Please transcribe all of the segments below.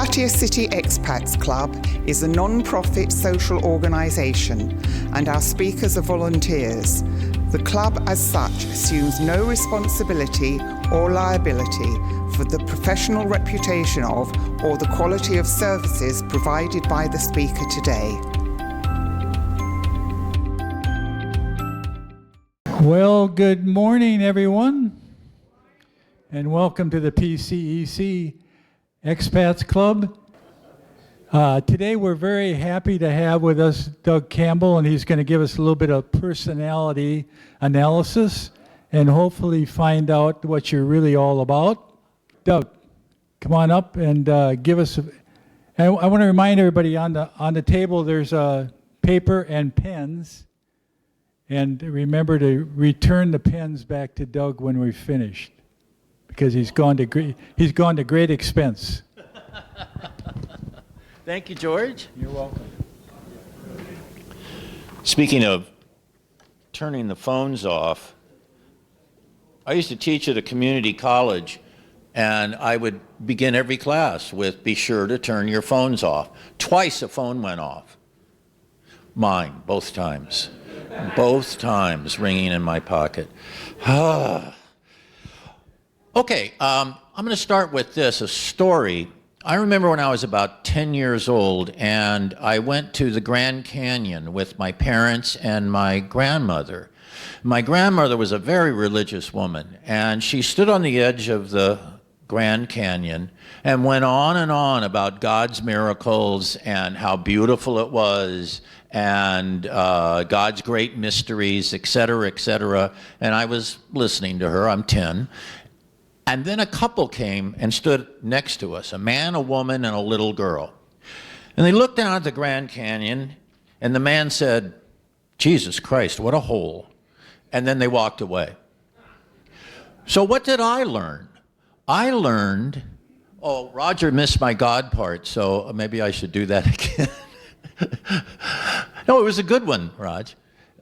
Pattaya City Expats Club is a non-profit social organisation and our speakers are volunteers. The club as such assumes no responsibility or liability for the professional reputation of or the quality of services provided by the speaker today. Well, good morning, everyone, and welcome to the PCEC Expats Club. Today we're very happy to have with us Doug Campbell, and he's going to give us a little bit of personality analysis and hopefully find out what you're really all about. Doug, come on up and give us. I want to remind everybody on the table there's paper and pens. And remember to return the pens back to Doug when we're finished, because he's gone to great expense. Thank you, George. You're welcome. Speaking of turning the phones off, I used to teach at a community college, and I would begin every class with, be sure to turn your phones off. Twice a phone went off. Mine, both times. Both times ringing in my pocket. Okay, I'm going to start with this, a story. I remember when I was about 10 years old, and I went to the Grand Canyon with my parents and my grandmother. My grandmother was a very religious woman, and she stood on the edge of the Grand Canyon and went on and on about God's miracles and how beautiful it was and God's great mysteries, et cetera, and I was listening to her. I'm 10. And then a couple came and stood next to us, a man, a woman, and a little girl. And they looked down at the Grand Canyon, and the man said, "Jesus Christ, what a hole." And then they walked away. So what did I learn? I learned, oh, Roger missed my God part, so maybe I should do that again. No, it was a good one, Raj.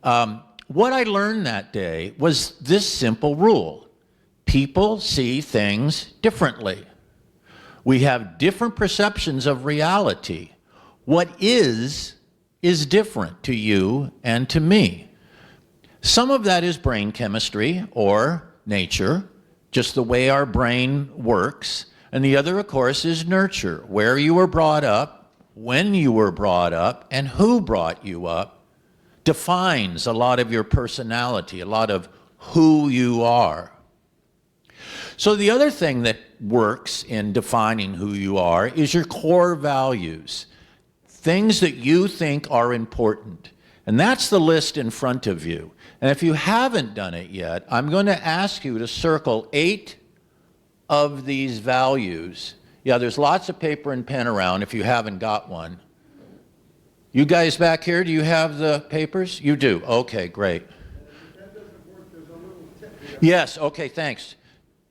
What I learned that day was this simple rule. People see things differently. We have different perceptions of reality. What is different to you and to me. Some of that is brain chemistry or nature, just the way our brain works. And the other, of course, is nurture, where you were brought up, when you were brought up, and who brought you up defines a lot of your personality, a lot of who you are. So the other thing that works in defining who you are is your core values, things that you think are important. And that's the list in front of you. And if you haven't done it yet, I'm going to ask you to circle 8 of these values. Yeah, there's lots of paper and pen around if you haven't got one. You guys back here, do you have the papers? You do. Okay, great. Yes, okay, thanks.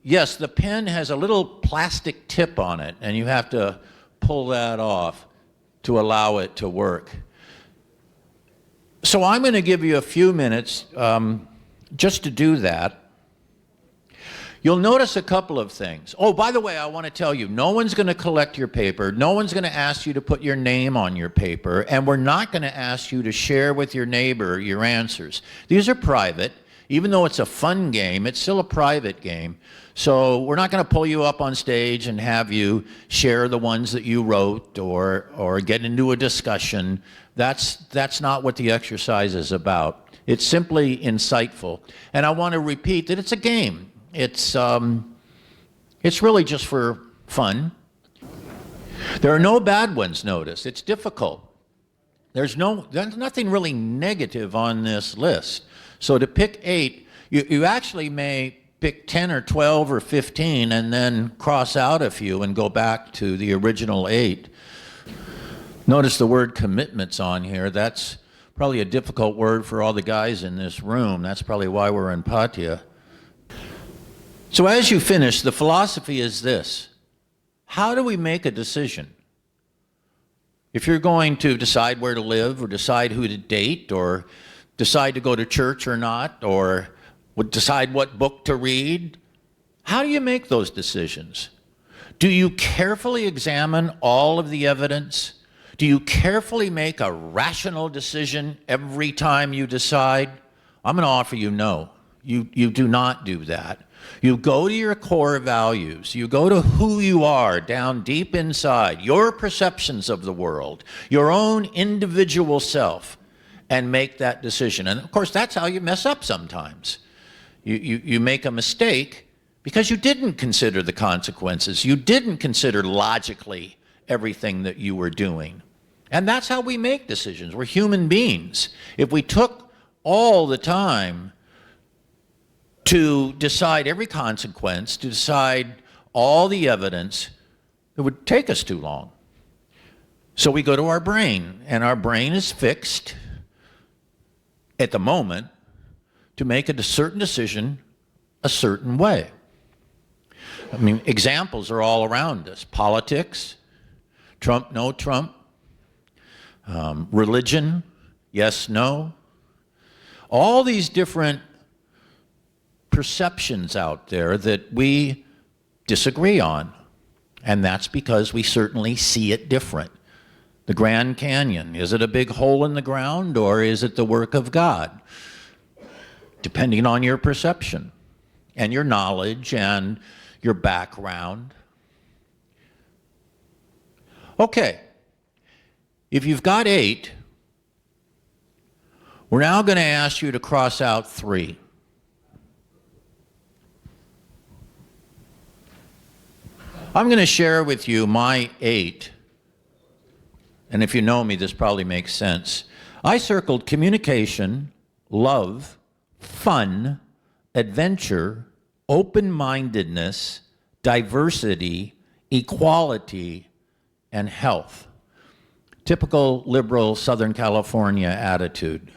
Yes, the pen has a little plastic tip on it, and you have to pull that off to allow it to work. So I'm going to give you a few minutes just to do that. You'll notice a couple of things. Oh, by the way, I want to tell you, no one's going to collect your paper. No one's going to ask you to put your name on your paper, and we're not going to ask you to share with your neighbor your answers. These are private. Even though it's a fun game, it's still a private game. So we're not going to pull you up on stage and have you share the ones that you wrote or get into a discussion. That's not what the exercise is about. It's simply insightful. And I want to repeat that it's a game. It's really just for fun. There are no bad ones, notice. It's difficult. There's nothing really negative on this list. So to pick 8, you actually may pick 10 or 12 or 15 and then cross out a few and go back to the original 8. Notice the word commitment's on here. That's probably a difficult word for all the guys in this room. That's probably why we're in Pattaya. So as you finish, the philosophy is this. How do we make a decision? If you're going to decide where to live or decide who to date or decide to go to church or not or decide what book to read, how do you make those decisions? Do you carefully examine all of the evidence? Do you carefully make a rational decision every time you decide? I'm going to offer you no. You do not do that. You go to your core values. You go to who you are down deep inside, your perceptions of the world, your own individual self, and make that decision. And of course, that's how you mess up sometimes. You make a mistake because you didn't consider the consequences. You didn't consider logically everything that you were doing. And that's how we make decisions. We're human beings. If we took all the time to decide every consequence, to decide all the evidence, it would take us too long. So we go to our brain, and our brain is fixed at the moment to make a certain decision a certain way. I mean, examples are all around us. Politics, Trump, no Trump, religion, yes, no. All these different perceptions out there that we disagree on. And that's because we certainly see it different. The Grand Canyon, is it a big hole in the ground or is it the work of God? Depending on your perception and your knowledge and your background. Okay, if you've got 8, we're now going to ask you to cross out 3. I'm going to share with you my 8. And if you know me, this probably makes sense. I circled communication, love, fun, adventure, open-mindedness, diversity, equality, and health. Typical liberal Southern California attitude.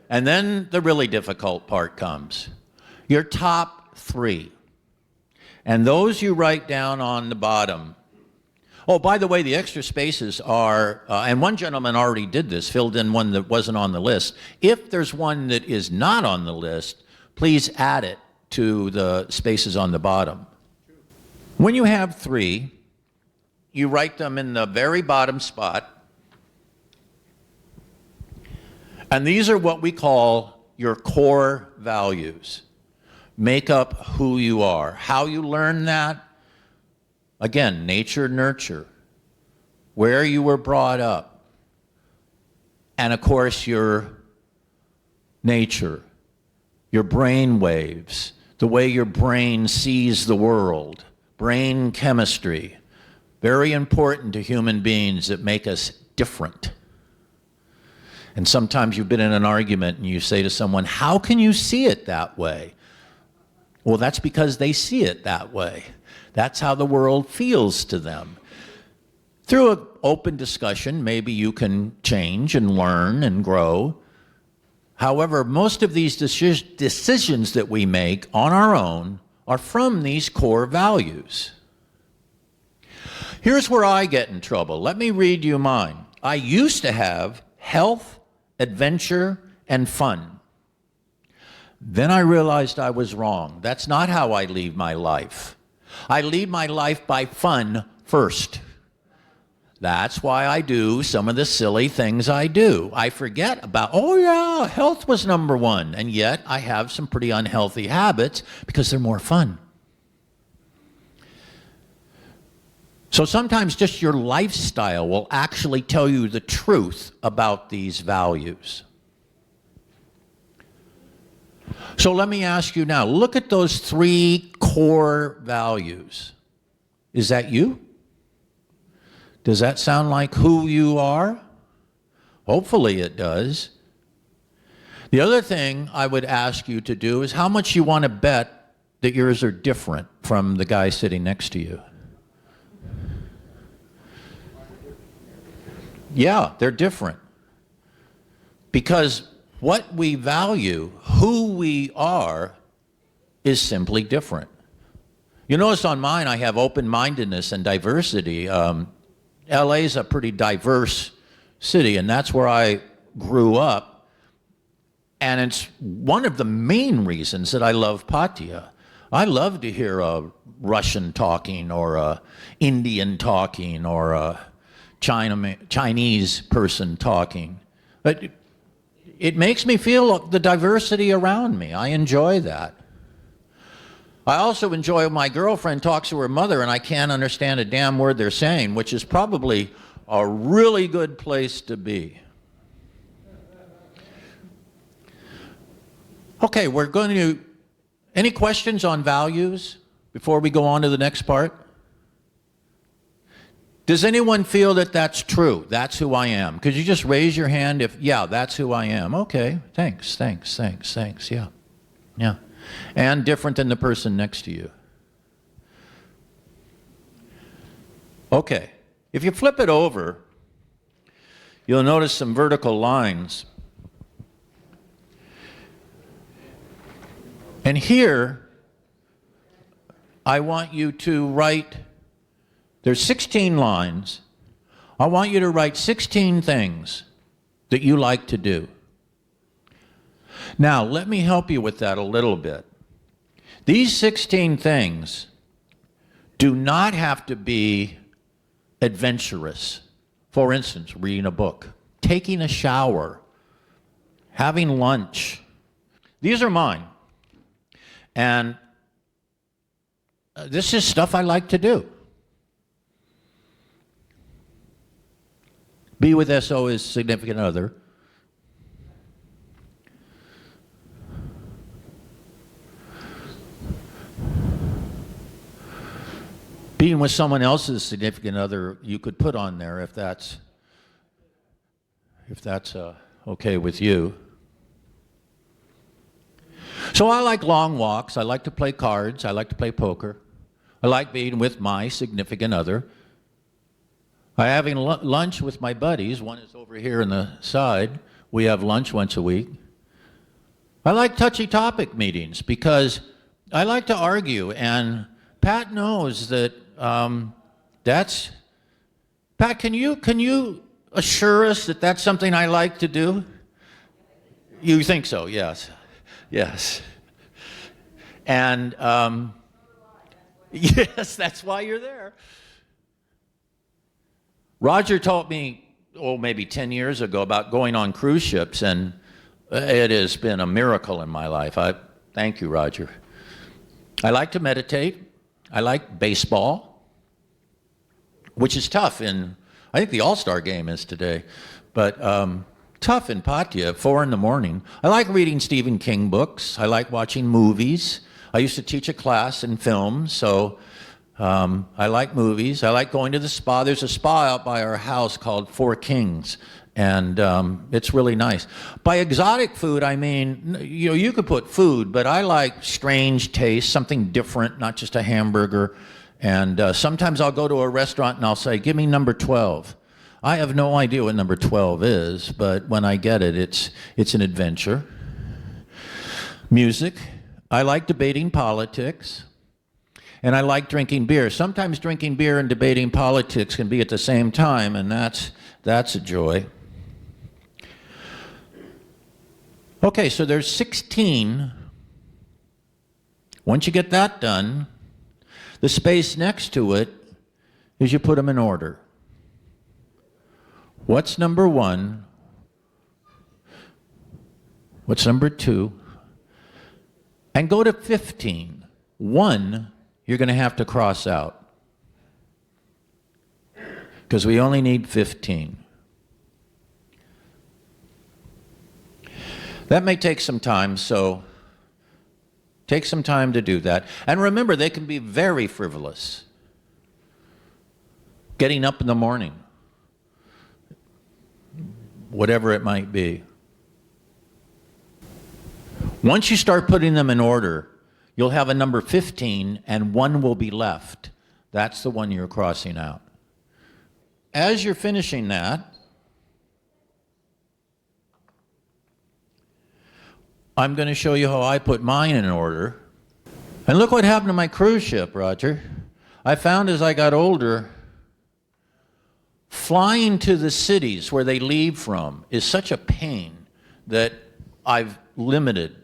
And then the really difficult part comes. Your top 3. And those you write down on the bottom. Oh, by the way, the extra spaces are, and one gentleman already did this, filled in one that wasn't on the list. If there's one that is not on the list, please add it to the spaces on the bottom. When you have 3, you write them in the very bottom spot. And these are what we call your core values. Make up who you are. How you learn that? Again, nature, nurture. Where you were brought up. And of course, your nature, your brain waves, the way your brain sees the world, brain chemistry. Very important to human beings that make us different. And sometimes you've been in an argument and you say to someone, how can you see it that way? Well, that's because they see it that way. That's how the world feels to them. Through an open discussion, maybe you can change and learn and grow. However, most of these decisions that we make on our own are from these core values. Here's where I get in trouble. Let me read you mine. I used to have health, adventure, and fun. Then I realized I was wrong. That's not how I lead my life. I lead my life by fun first. That's why I do some of the silly things I do. I forget about, oh yeah, health was number 1. And yet I have some pretty unhealthy habits because they're more fun. So sometimes just your lifestyle will actually tell you the truth about these values. So let me ask you now, look at those 3 core values. Is that you? Does that sound like who you are? Hopefully it does. The other thing I would ask you to do is how much you want to bet that yours are different from the guy sitting next to you. Yeah, they're different. Because what we value, who we are, is simply different. You notice on mine I have open-mindedness and diversity. LA is a pretty diverse city, and that's where I grew up. And it's one of the main reasons that I love Pattaya. I love to hear a Russian talking or a Indian talking or a Chinese person talking. But it makes me feel the diversity around me. I enjoy that. I also enjoy when my girlfriend talks to her mother and I can't understand a damn word they're saying, which is probably a really good place to be. Okay, we're going to, any questions on values before we go on to the next part? Does anyone feel that that's true? That's who I am? Could you just raise your hand if, yeah, that's who I am. Okay, thanks, yeah. Yeah. And different than the person next to you. Okay, if you flip it over, you'll notice some vertical lines. And here, I want you to write, there's 16 lines. I want you to write 16 things that you like to do. Now, let me help you with that a little bit. These 16 things do not have to be adventurous. For instance, reading a book, taking a shower, having lunch. These are mine. And this is stuff I like to do. Be with SO is significant other. Being with someone else's significant other, you could put on there if that's okay with you. So I like long walks. I like to play cards. I like to play poker. I like being with my significant other. I having lunch with my buddies. One is over here on the side. We have lunch once a week. I like touchy topic meetings because I like to argue, and Pat knows that that's, Pat, can you assure us that that's something I like to do? You think so? Yes. Yes. And yes, that's why you're there. Roger taught me, maybe 10 years ago about going on cruise ships, and it has been a miracle in my life. Thank you, Roger. I like to meditate. I like baseball, which is tough I think the All-Star game is today, but tough in Pattaya, 4 in the morning. I like reading Stephen King books. I like watching movies. I used to teach a class in film, so I like movies. I like going to the spa. There's a spa out by our house called Four Kings, and it's really nice. By exotic food, I mean, you could put food, but I like strange taste, something different, not just a hamburger. And sometimes I'll go to a restaurant and I'll say, give me number 12. I have no idea what number 12 is, but when I get it, it's an adventure. Music. I like debating politics. And I like drinking beer. Sometimes drinking beer and debating politics can be at the same time, and that's a joy. Okay, so there's 16. Once you get that done, the space next to it is you put them in order. What's number 1? What's number 2? And go to 15. 1, you're going to have to cross out, because we only need 15. That may take some time, so take some time to do that. And remember, they can be very frivolous. Getting up in the morning, whatever it might be. Once you start putting them in order, you'll have a number 15, and 1 will be left. That's the one you're crossing out. As you're finishing that, I'm going to show you how I put mine in order. And look what happened to my cruise ship, Roger. I found as I got older, flying to the cities where they leave from is such a pain that I've limited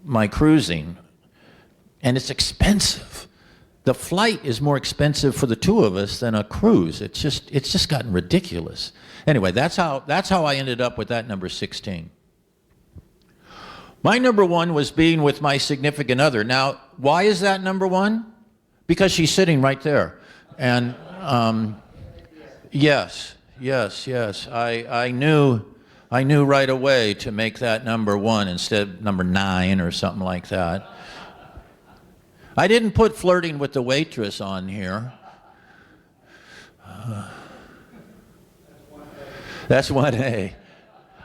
my cruising. and it's expensive. The flight is more expensive for the two of us than a cruise. It's just gotten ridiculous. Anyway, that's how I ended up with that number 16. My number 1 was being with my significant other. Now, why is that number 1? Because she's sitting right there. And yes. I knew right away to make that number 1 instead of number 9 or something like that. I didn't put flirting with the waitress on here. That's 1A.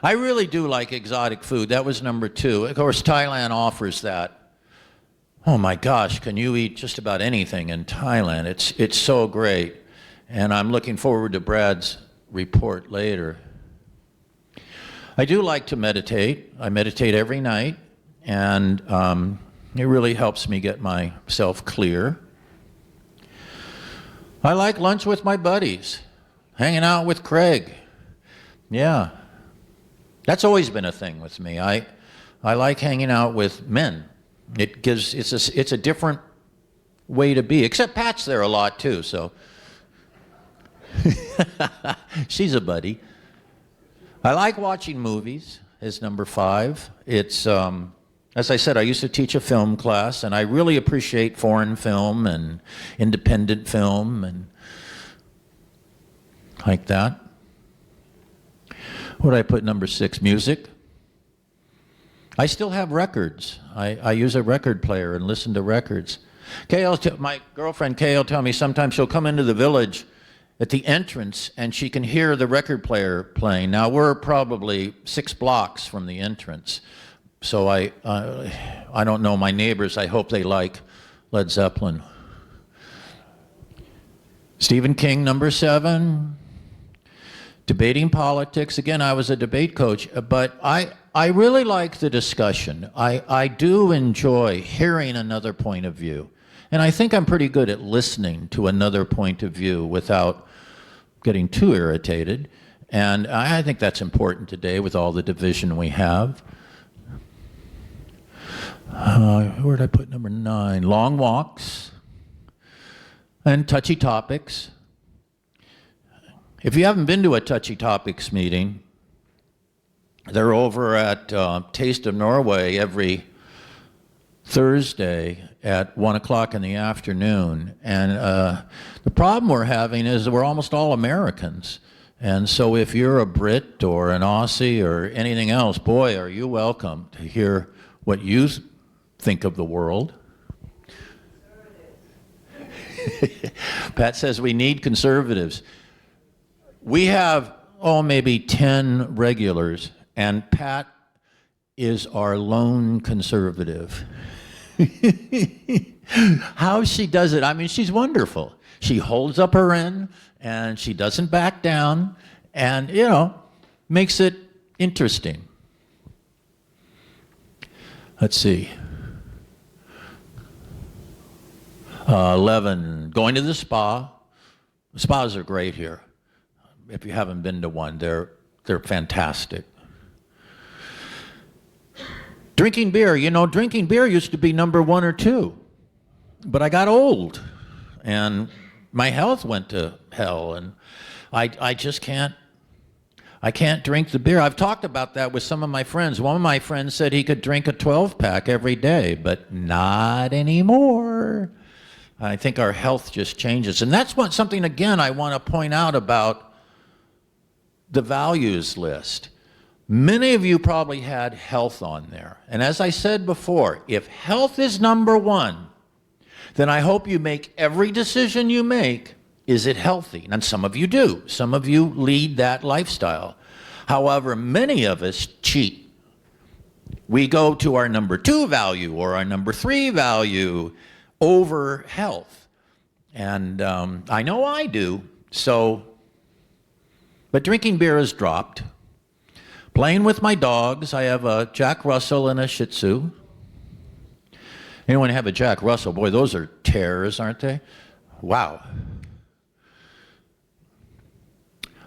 I really do like exotic food. That was number 2. Of course, Thailand offers that. Oh my gosh, can you eat just about anything in Thailand? It's so great. And I'm looking forward to Brad's report later. I do like to meditate. I meditate every night, and it really helps me get myself clear. I like lunch with my buddies, hanging out with Craig. Yeah. That's always been a thing with me. I like hanging out with men. It's a different way to be, except Pat's there a lot too, so. She's a buddy. I like watching movies, is number 5. It's, as I said, I used to teach a film class, and I really appreciate foreign film and independent film and like that. What did I put number 6? Music. I still have records. I use a record player and listen to records. My girlfriend Kay will tell me sometimes she'll come into the village at the entrance and she can hear the record player playing. Now we're probably 6 blocks from the entrance, so I don't know my neighbors. I hope they like Led Zeppelin. Stephen King, number 7. Debating politics. Again, I was a debate coach, but I really like the discussion. I do enjoy hearing another point of view. And I think I'm pretty good at listening to another point of view without getting too irritated. And I think that's important today with all the division we have. Where did I put number 9? Long walks and touchy topics. If you haven't been to a touchy topics meeting, they're over at Taste of Norway every Thursday at 1 o'clock in the afternoon. And the problem we're having is we're almost all Americans. And so if you're a Brit or an Aussie or anything else, boy, are you welcome to hear what you think of the world. Pat says we need conservatives. We have, maybe 10 regulars, and Pat is our lone conservative. How she does it, I mean, she's wonderful. She holds up her end, and she doesn't back down, and, makes it interesting. Let's see. 11, going to the spa. Spas are great here. If you haven't been to one, they're fantastic. Drinking beer. Drinking beer used to be number 1 or 2. But I got old, and my health went to hell, and I just can't drink the beer. I've talked about that with some of my friends. One of my friends said he could drink a 12-pack every day, but not anymore. I think our health just changes. And that's something, again, I want to point out about the values list. Many of you probably had health on there. And as I said before, if health is number 1, then I hope you make every decision you make, is it healthy? And some of you do. Some of you lead that lifestyle. However, many of us cheat. We go to our number 2 value or our number 3 value over health. And I know I do. But drinking beer has dropped. Playing with my dogs. I have a Jack Russell and a Shih Tzu. Anyone have a Jack Russell? Boy, those are terrors, aren't they? Wow.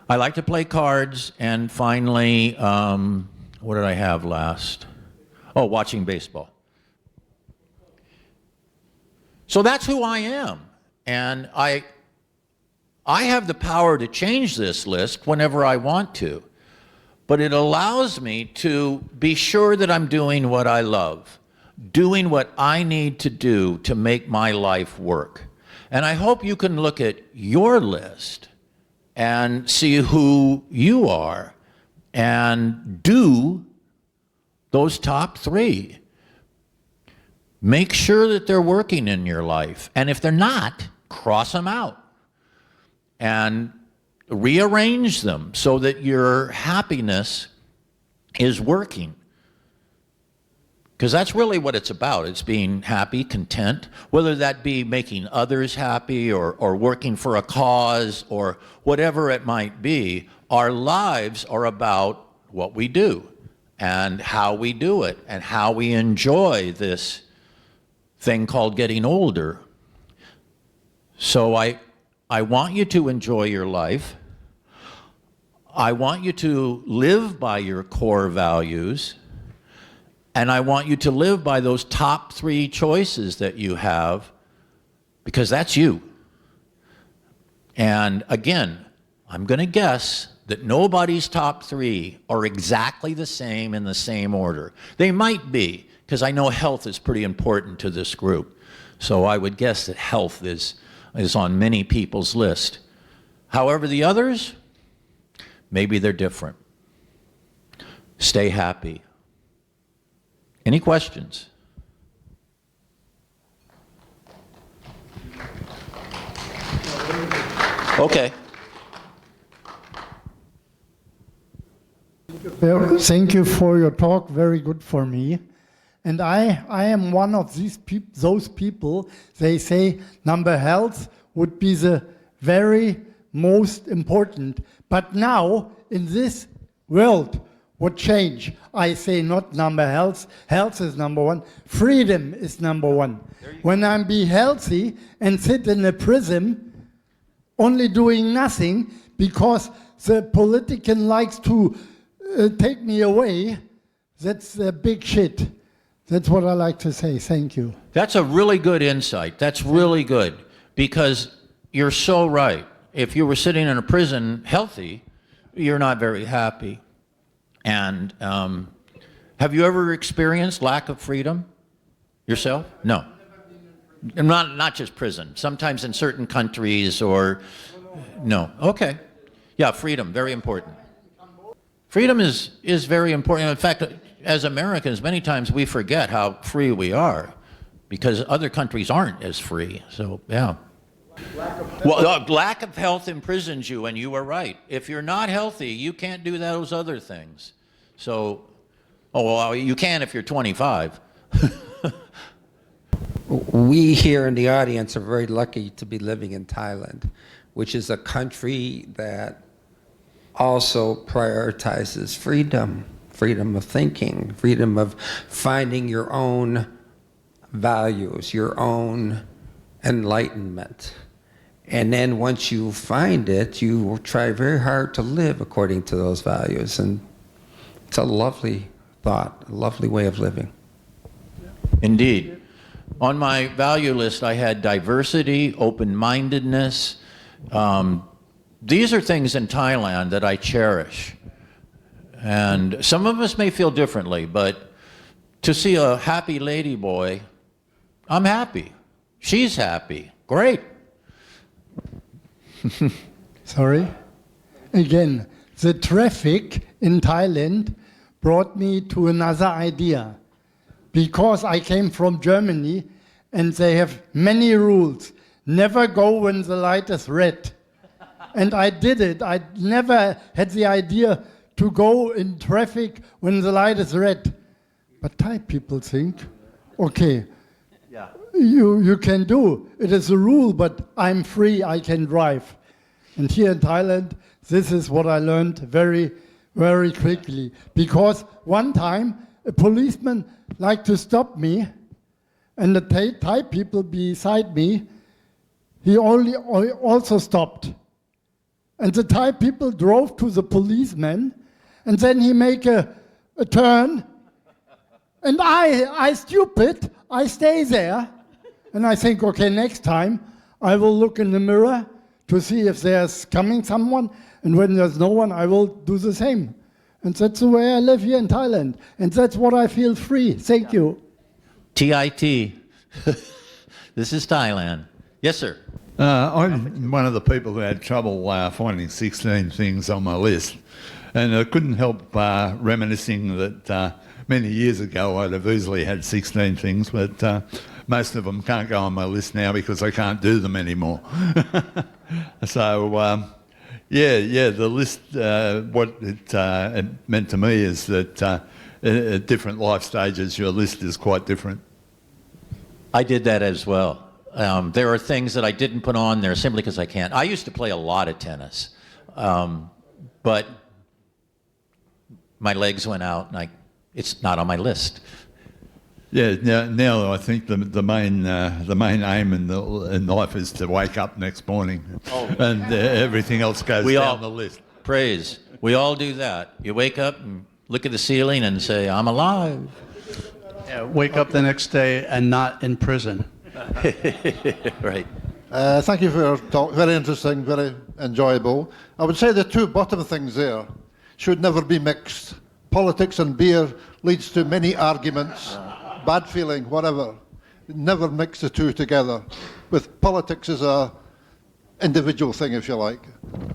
I like to play cards. And finally, what did I have last? Oh, watching baseball. So that's who I am. And I have the power to change this list whenever I want to. But it allows me to be sure that I'm doing what I love, doing what I need to do to make my life work. And I hope you can look at your list and see who you are and do those top 3. Make sure that they're working in your life. And if they're not, cross them out and rearrange them so that your happiness is working. Because that's really what it's about. It's being happy, content, whether that be making others happy or working for a cause or whatever it might be. Our lives are about what we do and how we do it and how we enjoy this thing called getting older. So I want you to enjoy your life. I want you to live by your core values, and I want you to live by those top 3 choices that you have, because that's you. And again, I'm going to guess that nobody's top 3 are exactly the same in the same order. They might be, because I know health is pretty important to this group. So I would guess that health is on many people's list. However, the others, maybe they're different. Stay happy. Any questions? Okay. Well, thank you for your talk, very good for me. And I am one of those people, they say number health would be the very most important. But now, in this world, what change? I say not number health, health is number 1, freedom is number 1. When I'm be healthy and sit in a prison, only doing nothing, because the politician likes to take me away, that's a big shit. That's what I like to say. Thank you. That's a really good insight. That's really good, because you're so right. If you were sitting in a prison healthy, you're not very happy. And have you ever experienced lack of freedom yourself? No. Not just prison. Sometimes in certain countries or no. Okay. Yeah, freedom, very important. Freedom is very important. In fact, as Americans, many times we forget how free we are because other countries aren't as free. So, yeah. Well, lack of health imprisons you, and you are right. If you're not healthy, you can't do those other things. So, well, you can if you're 25. We here in the audience are very lucky to be living in Thailand, which is a country that also prioritizes freedom. Freedom of thinking, freedom of finding your own values, your own enlightenment. And then once you find it, you will try very hard to live according to those values. And it's a lovely thought, a lovely way of living. Indeed. On my value list, I had diversity, open-mindedness. These are things in Thailand that I cherish. And some of us may feel differently, but to see a happy lady boy, I'm happy. She's happy. Great. Sorry? Again, the traffic in Thailand brought me to another idea. Because I came from Germany and they have many rules. Never go when the light is red. And I did it. I never had the idea to go in traffic when the light is red. But Thai people think, okay, yeah, you can do. It is a rule, but I'm free, I can drive. And here in Thailand, this is what I learned very, very quickly. Because one time, a policeman liked to stop me, and the Thai people beside me, he also stopped. And the Thai people drove to the policeman, and then he make a turn, and I stupid, I stay there, And I think, okay, next time I will look in the mirror to see if there's coming someone, and when there's no one, I will do the same. And that's the way I live here in Thailand. And that's what I feel free. Thank you. TIT. This is Thailand. Yes, sir. I'm one of the people who had trouble finding 16 things on my list. And I couldn't help reminiscing that many years ago I'd have easily had 16 things, but most of them can't go on my list now because I can't do them anymore. So, the list, what it meant to me is that at different life stages, your list is quite different. I did that as well. There are things that I didn't put on there simply because I can't. I used to play a lot of tennis, but my legs went out and it's not on my list. Yeah, now I think the main aim in life is to wake up next morning, and everything else goes down the list. Praise. We all do that. You wake up and look at the ceiling and say, "I'm alive." Yeah, wake up the next day and not in prison. Right. Thank you for your talk. Very interesting, very enjoyable. I would say the two bottom things there should never be mixed. Politics and beer leads to many arguments, bad feeling, whatever. Never mix the two together. With politics as a individual thing, if you like.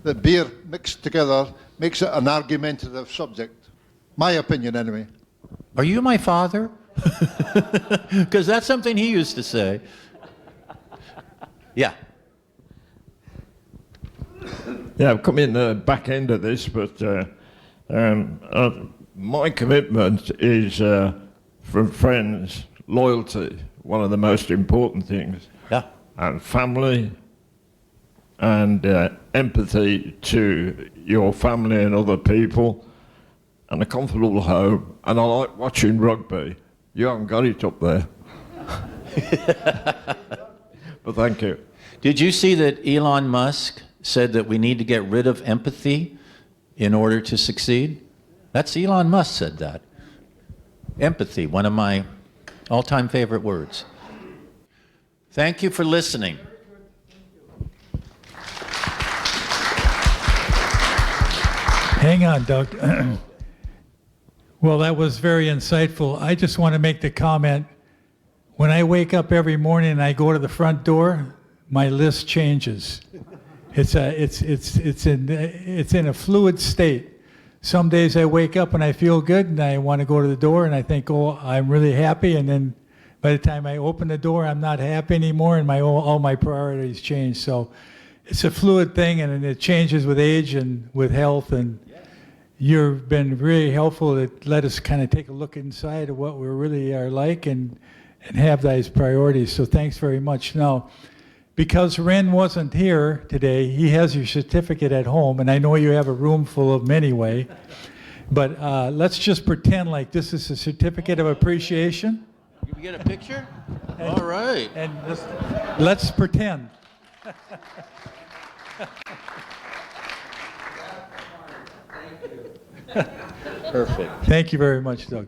The beer mixed together makes it an argumentative subject. My opinion, anyway. Are you my father? Because that's something he used to say. Yeah. Yeah, I've come in the back end of this, but my commitment is from friends, loyalty, one of the most important things. Yeah. And family and empathy to your family and other people and a comfortable home. And I like watching rugby. You haven't got it up there. But thank you. Did you see that Elon Musk said that we need to get rid of empathy in order to succeed? That's Elon Musk said that. Empathy, one of my all-time favorite words. Thank you for listening. Hang on, Doug. Well, that was very insightful. I just want to make the comment, when I wake up every morning and I go to the front door, my list changes. It's in a fluid state. Some days I wake up and I feel good and I want to go to the door and I think, oh, I'm really happy, and then by the time I open the door, I'm not happy anymore, and all my priorities change. So it's a fluid thing, and it changes with age and with health, and you've been really helpful to let us kind of take a look inside of what we really are like and have those priorities. So thanks very much. Now, because Ren wasn't here today, he has your certificate at home, and I know you have a room full of them anyway, but let's just pretend like this is a certificate of appreciation. Can we get a picture? All right. And let's pretend. Perfect. Thank you very much, Doug.